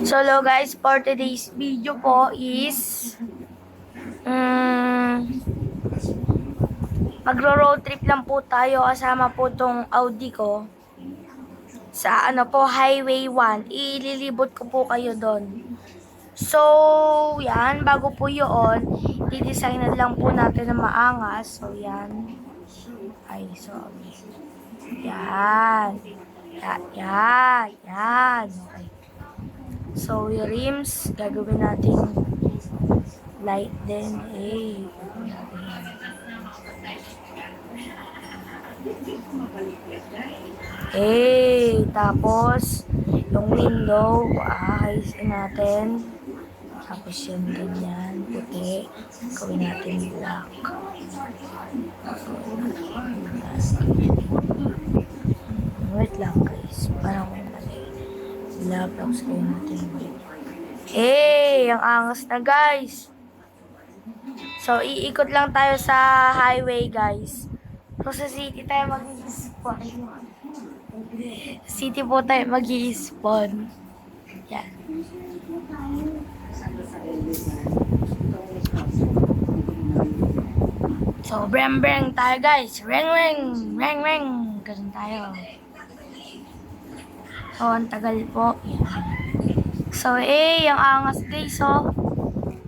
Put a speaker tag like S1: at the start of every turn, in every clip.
S1: So hello guys, for today's video po is magro-road trip lang po tayo kasama po tong Audi ko sa Highway 1. Ililibot ko po kayo doon. So, yan, bago po yun, i-designan lang po natin na maangas. So, yan. Ay, sorry. Yan. Yan. Okay. So, yung rims, gagawin natin light din. Tapos, yung window, ayusin natin. Tapos yung ganyan, puti. Gawin natin black. Wait lang guys. Parang mali. Black, tapos gawin natin white. Ang angas na guys. So, iikot lang tayo sa highway guys. So, sa city tayo mag-i-spawn. City po tayo mag-i-spawn. Yan. So, breng tayo guys. Reng. Ganun tayo. So, ang tagal po. Yan. So, ang angas guys, oh.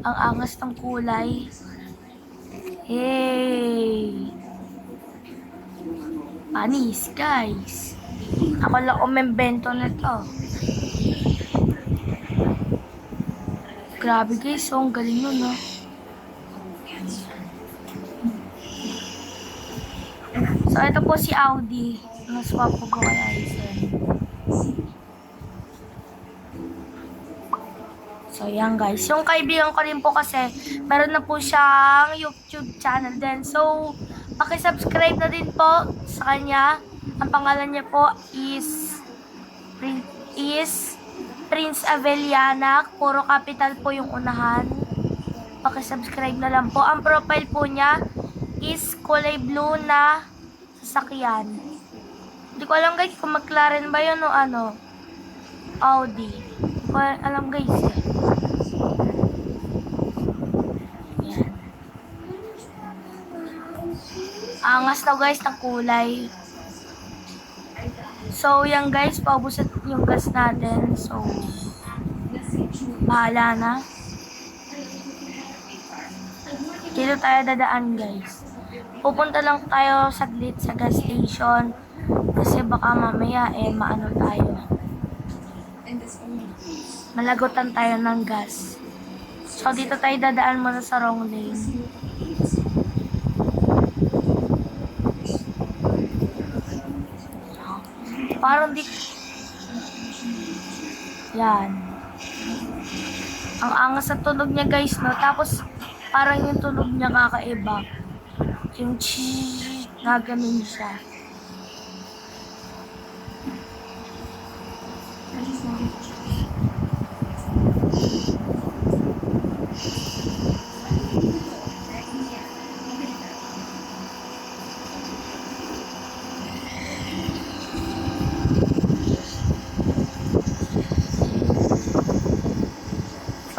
S1: Ang angas ng kulay. Panis, guys. Ako lang umembento na to. Grabe guys, oh, ang galing nun, no? So, ito po si Audi. Naswap ko kay Aizen. So, yan guys. Yung kaibigan ko rin po kasi, meron na po siyang YouTube channel din. So, pakisubscribe na din po sa kanya. Ang pangalan niya po is Prince Avellana. Puro capital po yung unahan. Pakisubscribe na lang po. Ang profile po niya is kulay blue na sasakyan. Hindi ko alam guys kung McLaren ba yun o Audi. Hindi ko alam guys eh. Yan. Angas na guys ng kulay. So yan guys, paubos yung gas natin. So, bahala na. Dito tayo dadaan guys. Pupunta lang tayo saglit sa gas station. Kasi baka mamaya maano tayo. Malagutan tayo ng gas. So dito tayo dadaan muna sa wrong lane. Parang yan. Ang angas sa tunog niya guys, no? Tapos parang yung tunog niya kakaiba. Yung na ganun siya.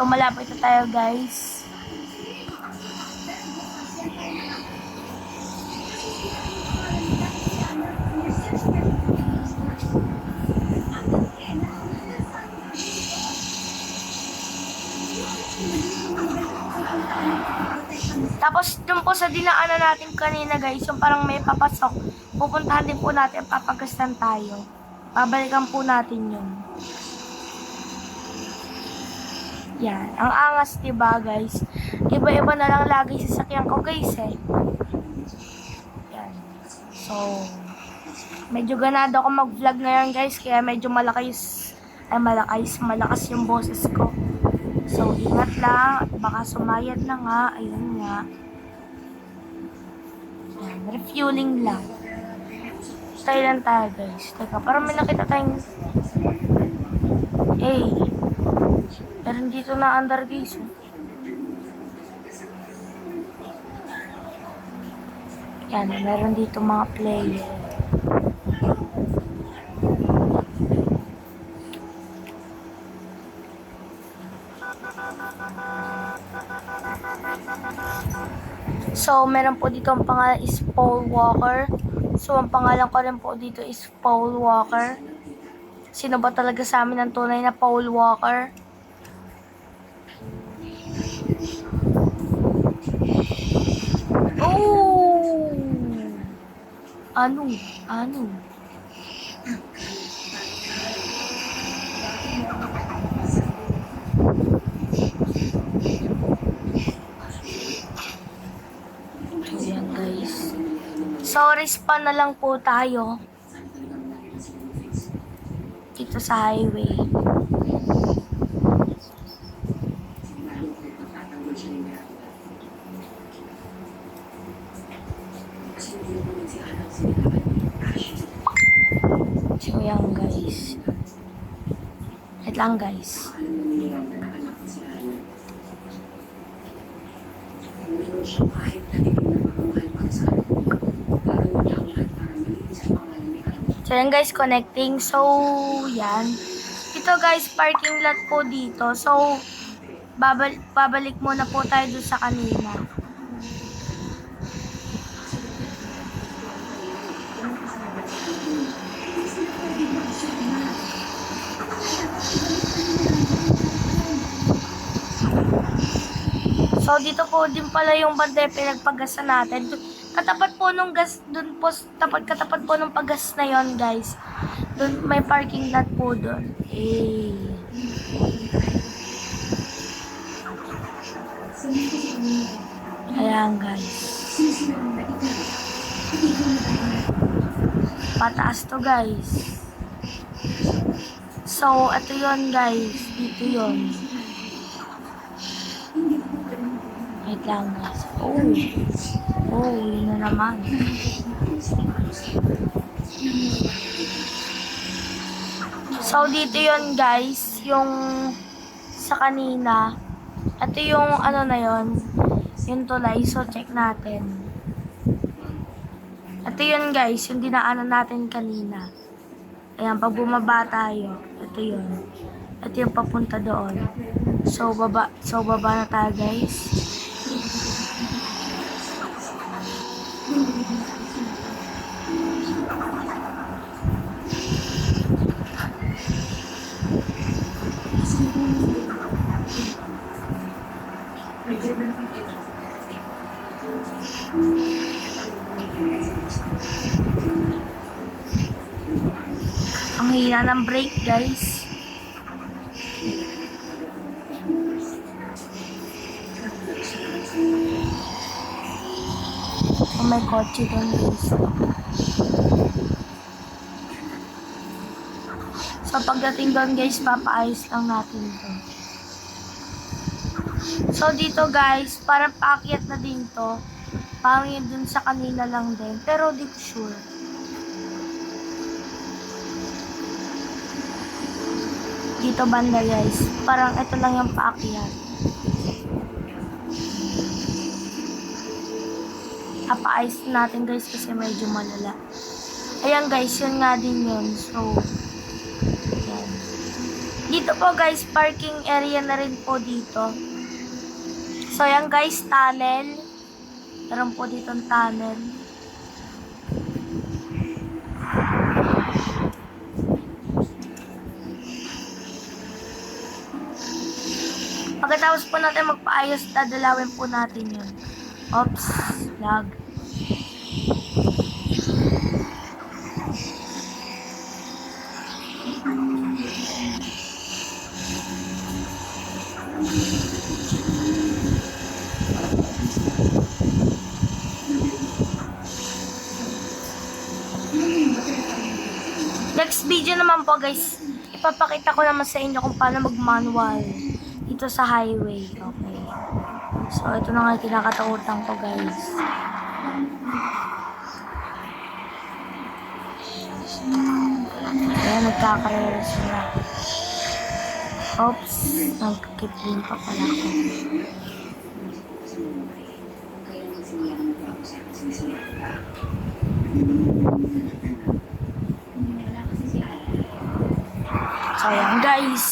S1: So, malapit na tayo, guys. Tapos, dun po sa dinaanan natin kanina, guys, yung parang may papasok. Pupuntahan din po natin, papagastan tayo. Babalikan po natin yun. Yan. Ang angas, diba, guys? Iba-iba na lang lagi sasakyan ko, guys, eh. Yan. So, medyo ganado ako mag-vlog ngayon, guys. Kaya medyo malakas yung boses ko. So, ingat lang. Baka sumayad na nga. Ayun nga. Yan. Refueling lang. Stay lang tayo, guys. Teka, parang may nakita tayong meron dito na under guys. Yan, meron dito mga player. So, meron po dito ang pangalan is Paul Walker. So, ang pangalan ko rin po dito is Paul Walker. Sino ba talaga sa amin ang tunay na Paul Walker? Oh! Ano? Ano? Ayan guys. So, respawn na lang po tayo. Dito sa highway. So, yan guys. Wait lang guys. So, yan guys, connecting. So, yan. Ito guys, parking lot po dito. So, babalik muna po tayo dun sa kanina. So, dito po din pala yung banda pinagpagasan natin. Katapat po nung gas, dun po, katapat po nung paggas na yon guys. Dun, may parking lot po dun. Eh. Ayan guys. Pataas to guys. So, ito yon guys. Dito yon. Wait lang guys. Oh. Oh, yun na naman. So, dito yon guys. Yung sa kanina. Ito yung ano na yon. Yung tulay. So, check natin. Ito yun guys. Yung dinaanan natin kanina. Ayan, pag bumaba tayo. Ito yun. Ito yung papunta doon. So, baba na tayo guys. Ang hina ng brake guys. Oh, may kotse doon guys. So pagdating doon guys, papaayos lang natin to. So dito guys, parang paakyat na din to. Parang yun dun sa kanina lang din. Pero di ko sure. Dito banda guys. Parang ito lang yung paakyat. Papaayos natin guys kasi medyo malala. Ayan guys, yun nga din yun. So, ayan. Dito po guys, parking area na rin po dito. So, ayan guys, tunnel. Meron po dito ang tunnel. Pagkatapos po natin magpaayos, dadalawin po natin yun. Oops, lag. Next video naman po guys, ipapakita ko naman sa inyo kung paano mag-manual dito sa highway. Okay. So, ito na nga kinakatakutan ko guys. Ayan, nagkakarera sila. Oops, nagkikip din pa pala ako. So, ayan guys.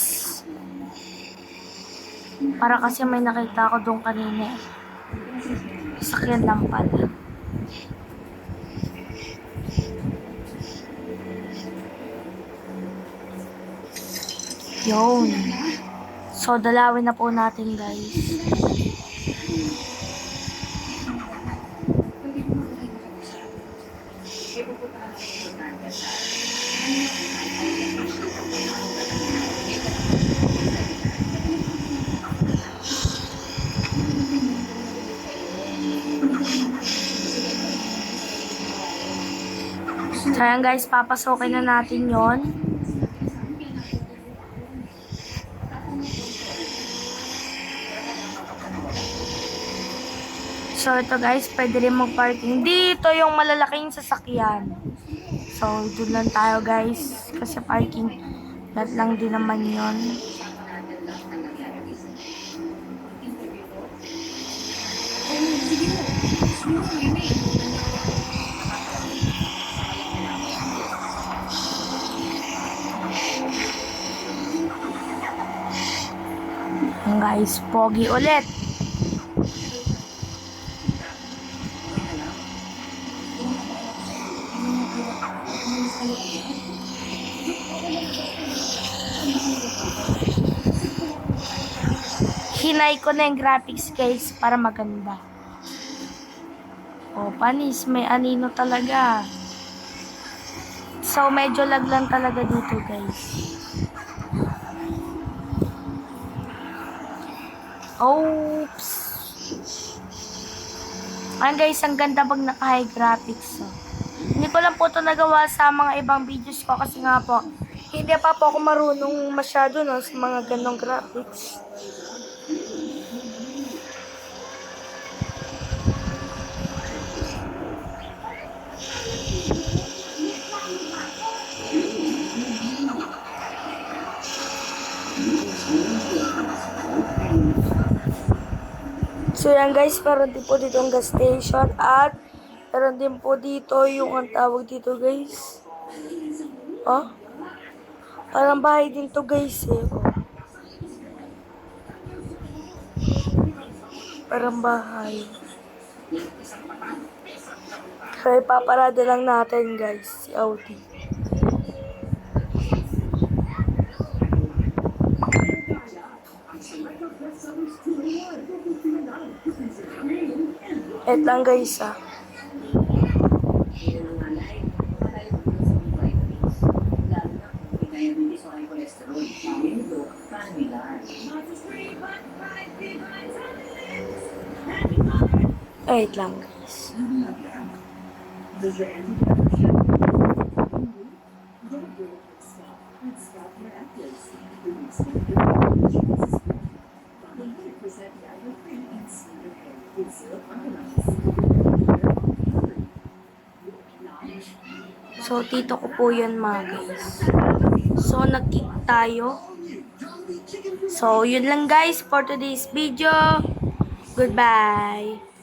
S1: Para kasi may nakita ako doon kanina. Sakyan lang pala. Yun. So, dalawin na po natin, guys. So, ayan guys, papasokin na natin yon. So, ito guys, pwede rin mag-parking. Dito yung malalaking sasakyan. So, doon lang tayo guys. Kasi parking lot lang din naman yon. Guys, pogi ulit. Hinay ko na yung graphics guys para maganda. Oh, panis, may anino talaga. So, medyo lag lang talaga dito guys. Oops. Ayan guys, ang ganda pag naka-high graphics. Oh. Hindi ko lang po ito nagawa sa mga ibang videos ko kasi nga po, hindi pa po ako marunong masyado no, sa mga ganong graphics. So yan guys, meron din po dito ang gas station at meron din po dito yung ang tawag dito guys. Oh, parang bahay din to guys eh. Oh. Parang bahay. Kaya paparada lang natin guys si Audi. Et lang guys ah. Wait lang guys. So, tito ko po yun mga guys. So, nag-kick tayo. So, yun lang guys for today's video. Goodbye.